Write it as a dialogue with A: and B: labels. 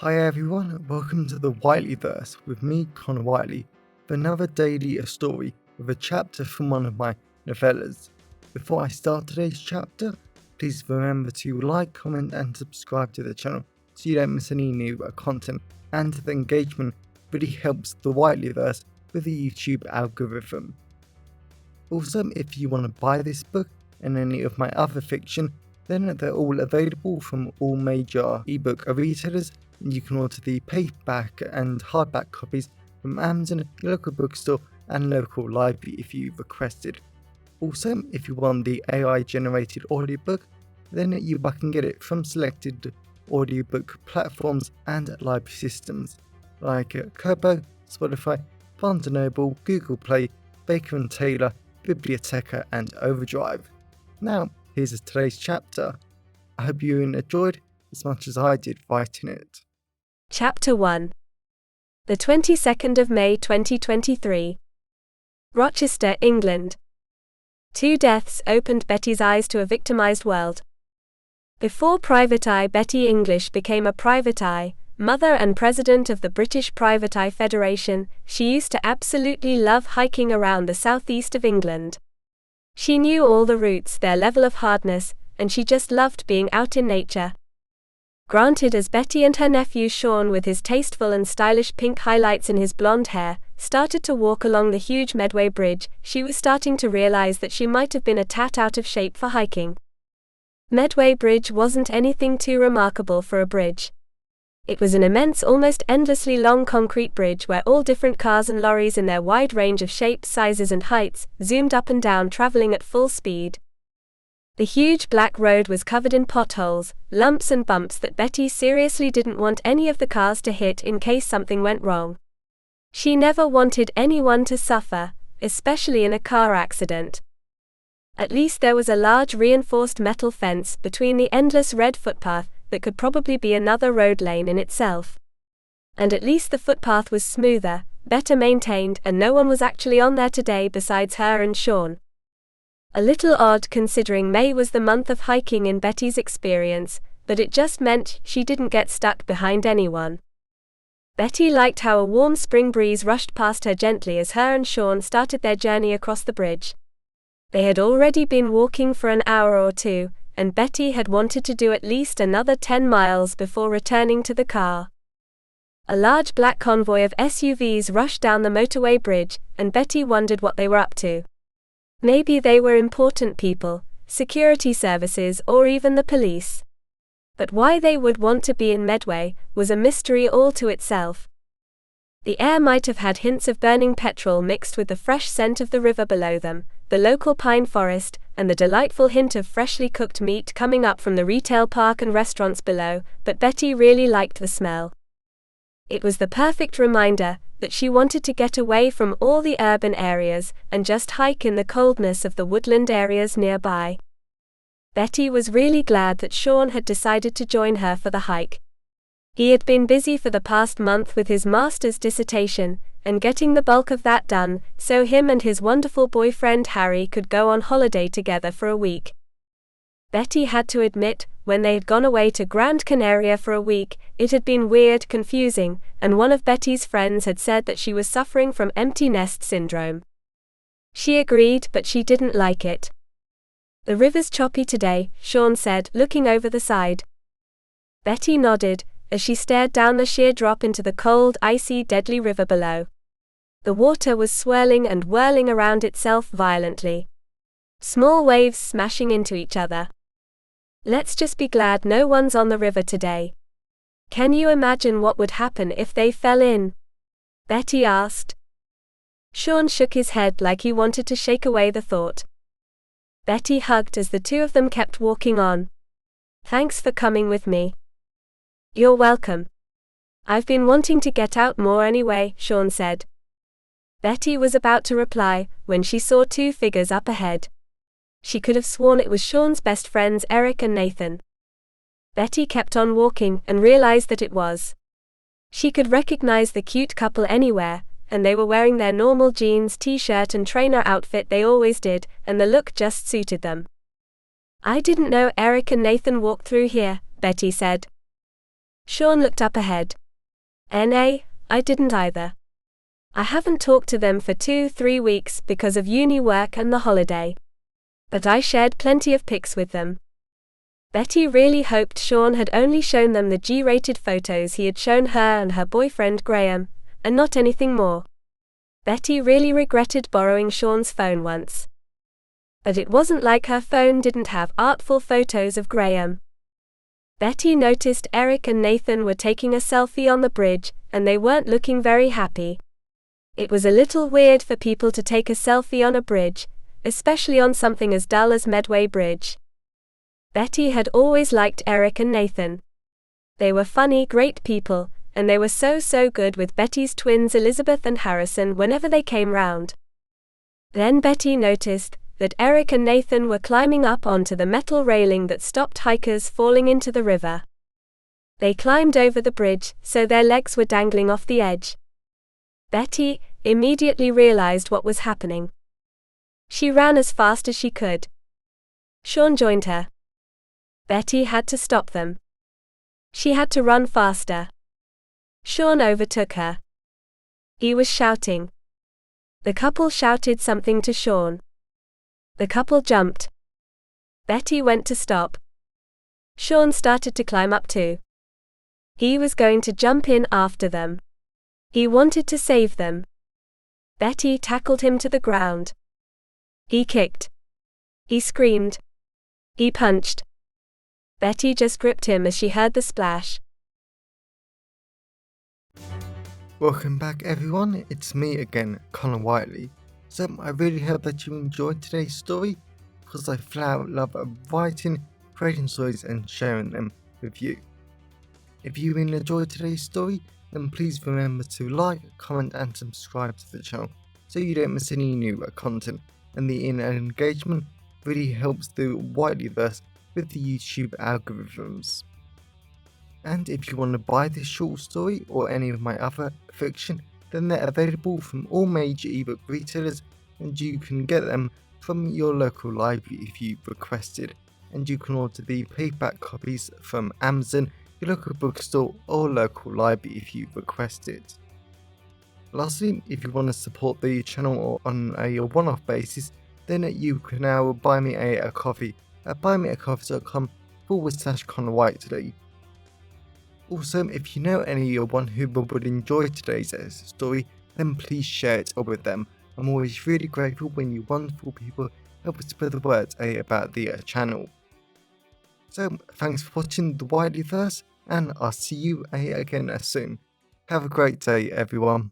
A: Hi everyone, welcome to the Whiteley verse with me, Connor Whiteley, for another daily story with a chapter from one of my novellas. Before I start today's chapter, please remember to like, comment and subscribe to the channel so you don't miss any new content, and the engagement really helps the Whiteley verse with the YouTube algorithm. Also, if you want to buy this book and any of my other fiction, then they're all available from all major ebook retailers. You can order the paperback and hardback copies from Amazon, your local bookstore and local library if you requested. Also, if you want the AI generated audiobook, then you can get it from selected audiobook platforms and library systems like Kobo, Spotify, Barnes & Noble, Google Play, Baker & Taylor, Biblioteca and Overdrive. Now, here's today's chapter. I hope you enjoyed as much as I did writing it.
B: Chapter 1. The 22nd of May 2023. Rochester, England. 2 deaths opened Betty's eyes to a victimized world. Before Private Eye Bettie English became a private eye, mother and president of the British Private Eye Federation, she used to absolutely love hiking around the southeast of England. She knew all the routes, their level of hardness, and she just loved being out in nature. Granted, as Betty and her nephew Sean, with his tasteful and stylish pink highlights in his blonde hair, started to walk along the huge Medway Bridge, she was starting to realize that she might have been a tad out of shape for hiking. Medway Bridge wasn't anything too remarkable for a bridge. It was an immense, almost endlessly long concrete bridge where all different cars and lorries in their wide range of shapes, sizes and heights zoomed up and down, traveling at full speed. The huge black road was covered in potholes, lumps and bumps that Betty seriously didn't want any of the cars to hit in case something went wrong. She never wanted anyone to suffer, especially in a car accident. At least there was a large reinforced metal fence between the endless red footpath that could probably be another road lane in itself. And at least the footpath was smoother, better maintained, and no one was actually on there today besides her and Sean. A little odd considering May was the month of hiking in Betty's experience, but it just meant she didn't get stuck behind anyone. Betty liked how a warm spring breeze rushed past her gently as her and Sean started their journey across the bridge. They had already been walking for an hour or two, and Betty had wanted to do at least another 10 miles before returning to the car. A large black convoy of SUVs rushed down the motorway bridge, and Betty wondered what they were up to. Maybe they were important people, security services or even the police. But why they would want to be in Medway was a mystery all to itself. The air might have had hints of burning petrol mixed with the fresh scent of the river below them, the local pine forest, and the delightful hint of freshly cooked meat coming up from the retail park and restaurants below, but Betty really liked the smell. It was the perfect reminder that she wanted to get away from all the urban areas and just hike in the coldness of the woodland areas nearby. Betty was really glad that Sean had decided to join her for the hike. He had been busy for the past month with his master's dissertation, and getting the bulk of that done, so him and his wonderful boyfriend Harry could go on holiday together for a week. Betty had to admit, when they had gone away to Grand Canaria for a week, it had been weird, confusing, and one of Betty's friends had said that she was suffering from empty nest syndrome. She agreed, but she didn't like it. "The river's choppy today," Sean said, looking over the side. Betty nodded, as she stared down the sheer drop into the cold, icy, deadly river below. The water was swirling and whirling around itself violently. Small waves smashing into each other. "Let's just be glad no one's on the river today. Can you imagine what would happen if they fell in?" Betty asked. Sean shook his head like he wanted to shake away the thought. Betty hugged as the two of them kept walking on. "Thanks for coming with me." "You're welcome. I've been wanting to get out more anyway," Sean said. Betty was about to reply when she saw 2 figures up ahead. She could have sworn it was Sean's best friends Eric and Nathan. Betty kept on walking and realized that it was. She could recognize the cute couple anywhere, and they were wearing their normal jeans, t-shirt and trainer outfit they always did, and the look just suited them. "I didn't know Eric and Nathan walked through here," Betty said. Sean looked up ahead. "Nay, I didn't either. I haven't talked to them for 2-3 weeks because of uni work and the holiday. But I shared plenty of pics with them." Betty really hoped Sean had only shown them the G-rated photos he had shown her and her boyfriend Graham, and not anything more. Betty really regretted borrowing Sean's phone once. But it wasn't like her phone didn't have artful photos of Graham. Betty noticed Eric and Nathan were taking a selfie on the bridge, and they weren't looking very happy. It was a little weird for people to take a selfie on a bridge, especially on something as dull as Medway Bridge. Betty had always liked Eric and Nathan. They were funny, great people, and they were so good with Betty's twins Elizabeth and Harrison whenever they came round. Then Betty noticed that Eric and Nathan were climbing up onto the metal railing that stopped hikers falling into the river. They climbed over the bridge, so their legs were dangling off the edge. Betty immediately realized what was happening. She ran as fast as she could. Sean joined her. Betty had to stop them. She had to run faster. Sean overtook her. He was shouting. The couple shouted something to Sean. The couple jumped. Betty went to stop. Sean started to climb up too. He was going to jump in after them. He wanted to save them. Betty tackled him to the ground. He kicked. He screamed. He punched. Betty just gripped him as she heard the splash.
A: Welcome back everyone, it's me again, Connor Whiteley. So I really hope that you enjoyed today's story, because I flat out love writing, creating stories and sharing them with you. If you really enjoyed today's story, then please remember to like, comment and subscribe to the channel so you don't miss any new content, and the engagement really helps the Whiteleyverse with the YouTube algorithms. And if you want to buy this short story or any of my other fiction, then they're available from all major ebook retailers, and you can get them from your local library if you requested, and you can order the paperback copies from Amazon, your local bookstore or local library if you request it. Lastly, if you want to support the channel on a one-off basis, then you can now buy me a coffee at buymeacoffee.com/Connor Whiteley. Also, if you know anyone who would enjoy today's story, then please share it with them. I'm always really grateful when you wonderful people help spread the word about the channel. So, thanks for watching the Whiteleyverse, and I'll see you again soon. Have a great day, everyone.